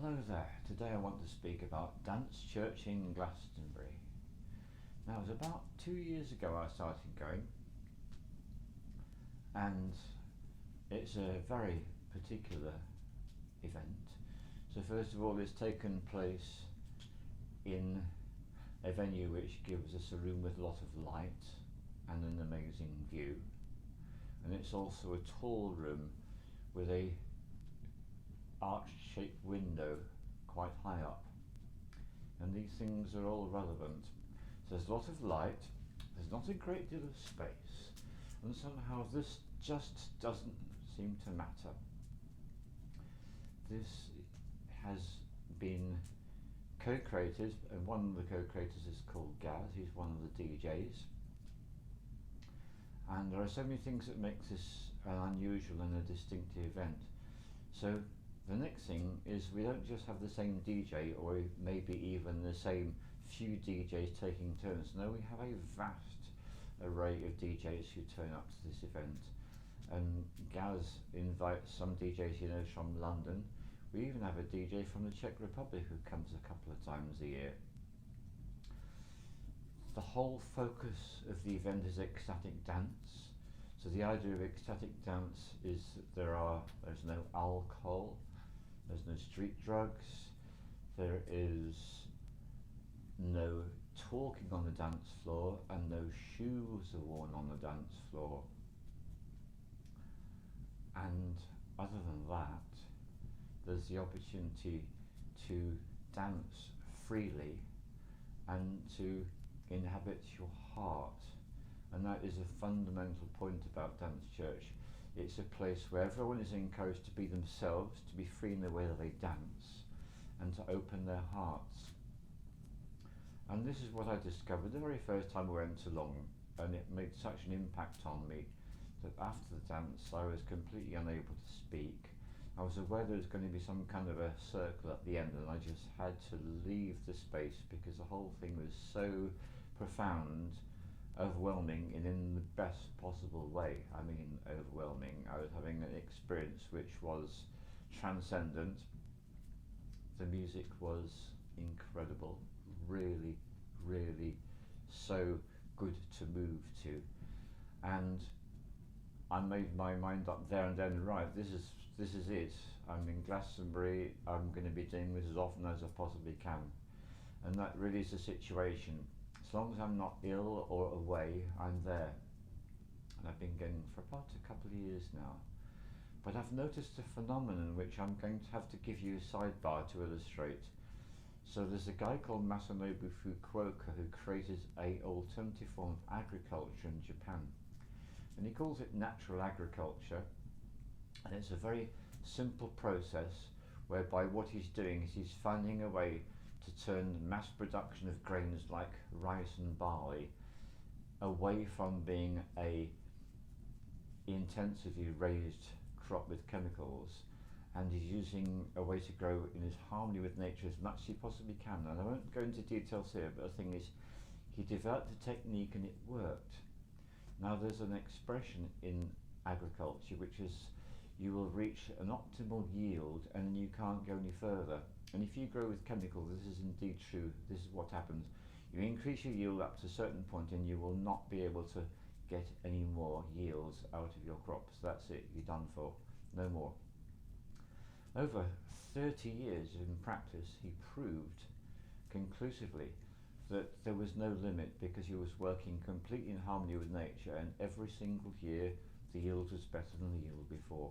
Hello there. Today I want to speak about Dance Church in Glastonbury. Now it was about 2 years ago I started going, and it's a very particular event. So first of all, it's taken place in a venue which gives us a room with a lot of light and an amazing view, and it's also a tall room with a arch-shaped window quite high up, and these things are all relevant. So there's a lot of light, there's not a great deal of space, and somehow this just doesn't seem to matter. This has been co-created, and one of the co-creators is called Gaz. He's one of the DJs, and there are so many things that make this an unusual and a distinctive event. So the next thing is we don't just have the same DJ, or maybe even the same few DJs taking turns. No, we have a vast array of DJs who turn up to this event. And Gaz invites some DJs he knows from London. We even have a DJ from the Czech Republic who comes a couple of times a year. The whole focus of the event is ecstatic dance. So the idea of ecstatic dance is that there's no alcohol, there's no street drugs, there is no talking on the dance floor, and no shoes are worn on the dance floor. And other than that, there's the opportunity to dance freely and to inhabit your heart. And that is a fundamental point about Dance Church. It's a place where everyone is encouraged to be themselves, to be free in the way that they dance, and to open their hearts. And this is what I discovered the very first time I went along, and it made such an impact on me that after the dance I was completely unable to speak. I was aware there was going to be some kind of a circle at the end, and I just had to leave the space because the whole thing was so profound, overwhelming, and in the best possible way. I mean, overwhelming. I was having an experience which was transcendent. The music was incredible, really, really so good to move to. And I made my mind up there and then, right, this is it. I'm in Glastonbury, I'm going to be doing this as often as I possibly can. And that really is the situation. As long as I'm not ill or away, I'm there. And I've been going for about a couple of years now. But I've noticed a phenomenon which I'm going to have to give you a sidebar to illustrate. So there's a guy called Masanobu Fukuoka who created an alternative form of agriculture in Japan. And he calls it natural agriculture. And it's a very simple process whereby what he's doing is he's finding a way to turn mass production of grains like rice and barley away from being a intensively raised crop with chemicals, and he's using a way to grow in his harmony with nature as much as he possibly can. And I won't go into details here, but the thing is, he developed a technique and it worked. Now there's an expression in agriculture which is you will reach an optimal yield and then you can't go any further. And if you grow with chemicals, this is indeed true. This is what happens. You increase your yield up to a certain point and you will not be able to get any more yields out of your crops. That's it, you're done for, no more. Over 30 years in practice, he proved conclusively that there was no limit because he was working completely in harmony with nature, and every single year the yield was better than the yield before.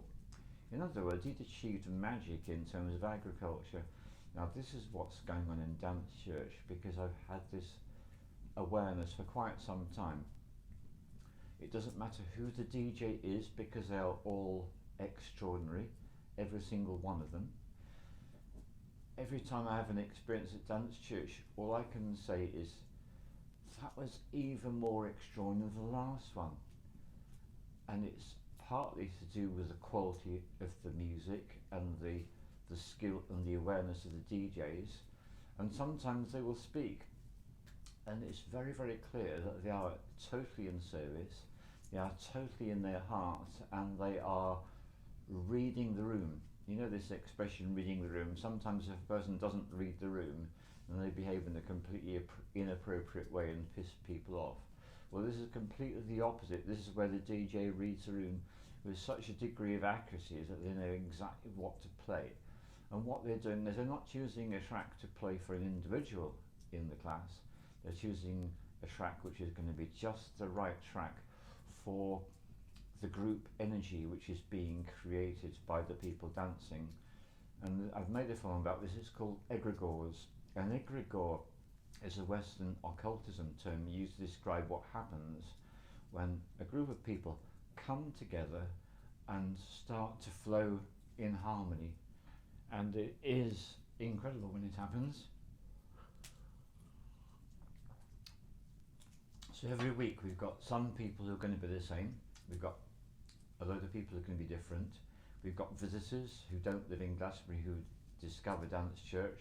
In other words, he'd achieved magic in terms of agriculture. Now this is what's going on in Dance Church, because I've had this awareness for quite some time. It doesn't matter who the DJ is because they are all extraordinary, every single one of them. Every time I have an experience at Dance Church, all I can say is, that was even more extraordinary than the last one. And it's partly to do with the quality of the music and the skill and the awareness of the DJs. And sometimes they will speak, and it's very, very clear that they are totally in service, they are totally in their hearts, and they are reading the room. you know this expression, reading the room. Sometimes if a person doesn't read the room, then they behave in a completely inappropriate way and piss people off. Well, this is completely the opposite. This is where the DJ reads the room with such a degree of accuracy that they know exactly what to play. And what they're doing is they're not choosing a track to play for an individual in the class. They're choosing a track which is going to be just the right track for the group energy which is being created by the people dancing. And I've made a film about this. It's called egregores. An egregore is a Western occultism term used to describe what happens when a group of people come together and start to flow in harmony. And it is incredible when it happens. So every week we've got some people who are going to be the same. We've got a load of people who are going to be different. We've got visitors who don't live in Glastonbury who discover Dance Church.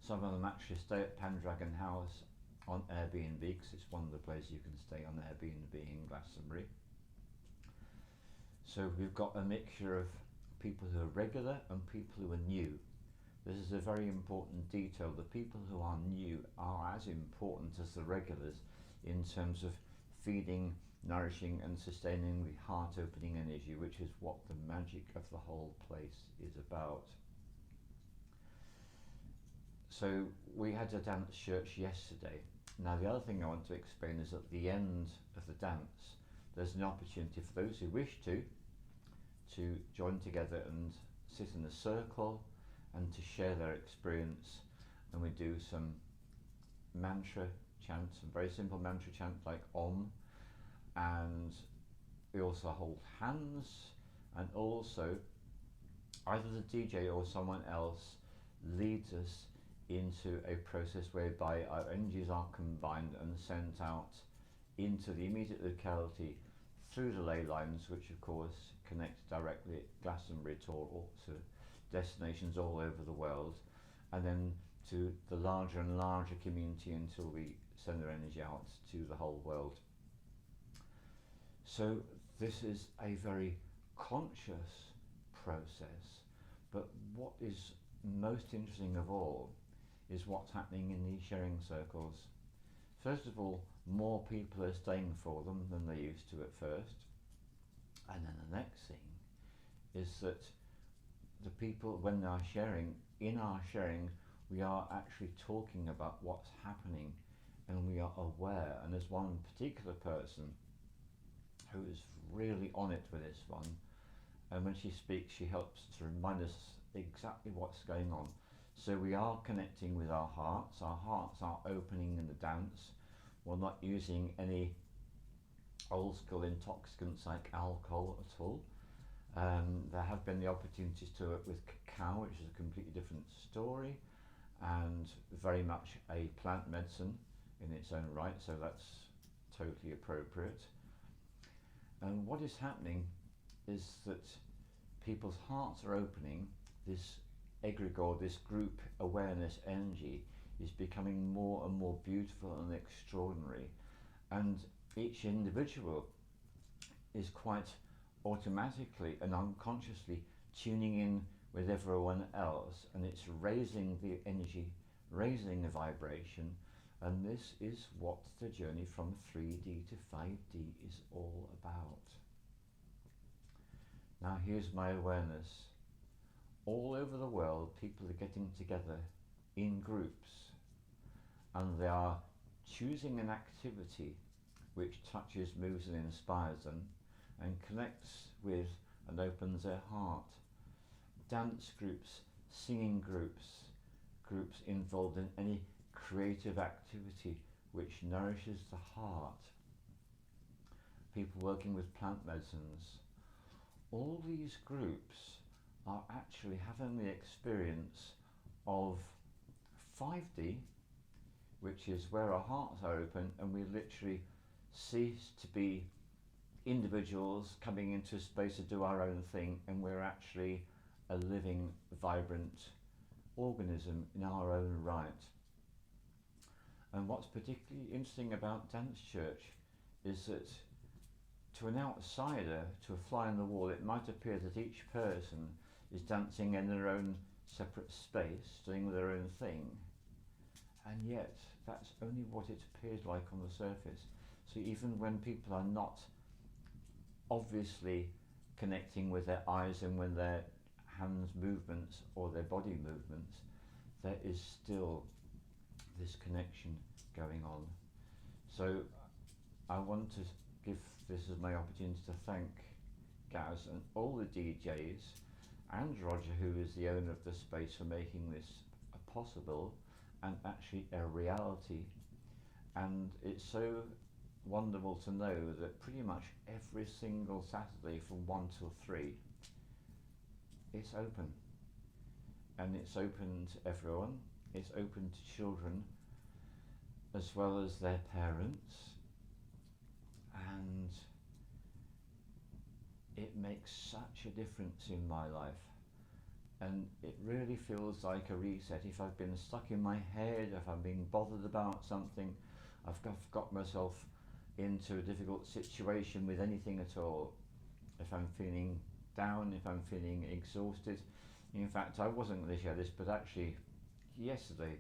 Some of them actually stay at Pendragon House on Airbnb, because it's one of the places you can stay on Airbnb in Glastonbury. So we've got a mixture of people who are regular and people who are new. This is a very important detail. The people who are new are as important as the regulars in terms of feeding, nourishing and sustaining the heart opening energy, which is what the magic of the whole place is about. So we had a dance church yesterday. Now the other thing I want to explain is at the end of the dance there's an opportunity for those who wish to join together and sit in a circle and to share their experience, and we do some mantra chant, some very simple mantra chant like Om, and we also hold hands, and also either the DJ or someone else leads us into a process whereby our energies are combined and sent out into the immediate locality through the ley lines, which of course connect directly at Glastonbury Tour or to destinations all over the world, and then to the larger and larger community until we send our energy out to the whole world. So this is a very conscious process, but what is most interesting of all is what's happening in these sharing circles. First of all, more people are staying for them than they used to at first, and then the next thing is that the people, when they're sharing, in our sharing we are actually talking about what's happening and we are aware. And there's one particular person who is really on it with this one, and when she speaks she helps to remind us exactly what's going on. So we are connecting with our hearts are opening in the dance. We're not using any old school intoxicants like alcohol at all. There have been the opportunities to work with cacao, which is a completely different story, and very much a plant medicine in its own right, so that's totally appropriate. And what is happening is that people's hearts are opening. This egregore, this group awareness energy is becoming more and more beautiful and extraordinary, and each individual is quite automatically and unconsciously tuning in with everyone else, and it's raising the energy, raising the vibration, and this is what the journey from 3D to 5D is all about. Now here's my awareness. All over the world people are getting together in groups, and they are choosing an activity which touches, moves and inspires them and connects with and opens their heart. Dance groups, singing groups, groups involved in any creative activity which nourishes the heart, people working with plant medicines. All these groups are actually having the experience of 5D, which is where our hearts are open and we literally cease to be individuals coming into a space to do our own thing, and we're actually a living, vibrant organism in our own right. And what's particularly interesting about Dance Church is that to an outsider, to a fly on the wall, it might appear that each person is dancing in their own separate space, doing their own thing, and yet that's only what it appears like on the surface. So even when people are not obviously connecting with their eyes and with their hands movements or their body movements, there is still this connection going on. So I want to give this as my opportunity to thank Gaz and all the DJs and Roger, who is the owner of the space, for making this possible and actually a reality. And it's so wonderful to know that pretty much every single Saturday from 1 till 3 it's open, and it's open to everyone. It's open to children as well as their parents, and it makes such a difference in my life. And it really feels like a reset. If I've been stuck in my head, if I'm being bothered about something, I've got myself into a difficult situation with anything at all, if I'm feeling down, if I'm feeling exhausted. In fact, I wasn't going to share this, but actually yesterday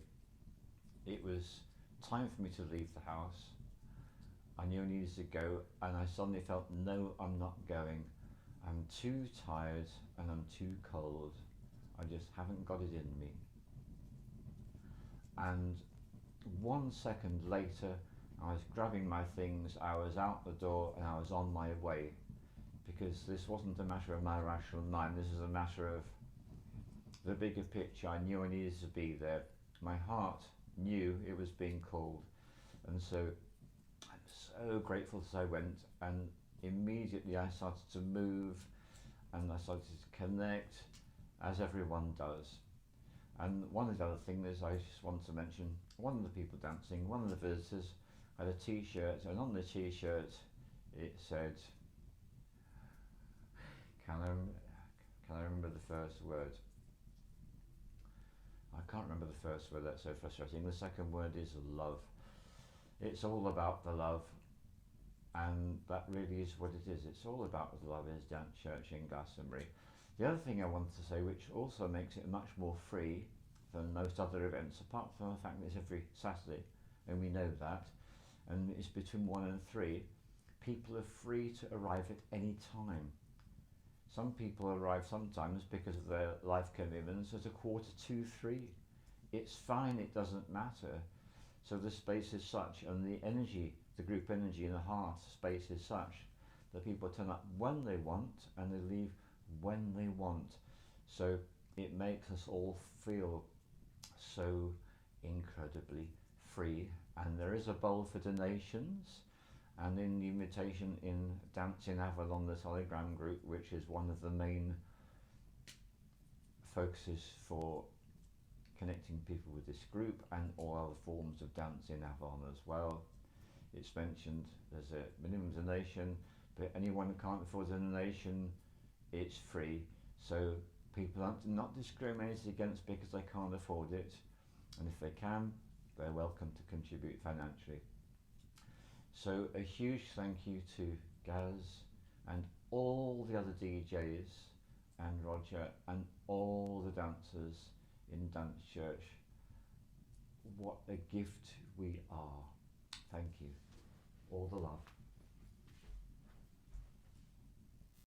it was time for me to leave the house. I knew I needed to go, and I suddenly felt, no, I'm not going. I'm too tired and I'm too cold. I just haven't got it in me. And 1 second later, I was grabbing my things, I was out the door, and I was on my way. Because this wasn't a matter of my rational mind, this is a matter of the bigger picture. I knew I needed to be there. My heart knew it was being called. And so I'm so grateful that I went, and immediately I started to move, and I started to connect, as everyone does. And one of the other things I just want to mention, one of the people dancing, one of the visitors, had a t-shirt, and on the t-shirt it said, can I remember the first word? I can't remember the first word, that's so frustrating. The second word is love. It's all about the love, and that really is what it is. It's all about the love is Dance Church in Glastonbury. The other thing I wanted to say, which also makes it much more free than most other events, apart from the fact that it's every Saturday, and we know that, and it's between 1 and 3, people are free to arrive at any time. Some people arrive sometimes because of their life commitments at 2:45, 3. It's fine, it doesn't matter. So the space is such, and the energy, the group energy in the heart space is such, that people turn up when they want and they leave when they want. So it makes us all feel so incredibly free. And there is a bowl for donations, and in the invitation in Dance in Avalon, the Telegram group, which is one of the main focuses for connecting people with this group and all other forms of dance in Avalon as well, it's mentioned there's a minimum donation, but anyone who can't afford a donation, it's free. So people are not discriminated against because they can't afford it, and if they can, they're welcome to contribute financially. So a huge thank you to Gaz and all the other DJs and Roger and all the dancers in Dance Church. What a gift we are. Thank you. All the love.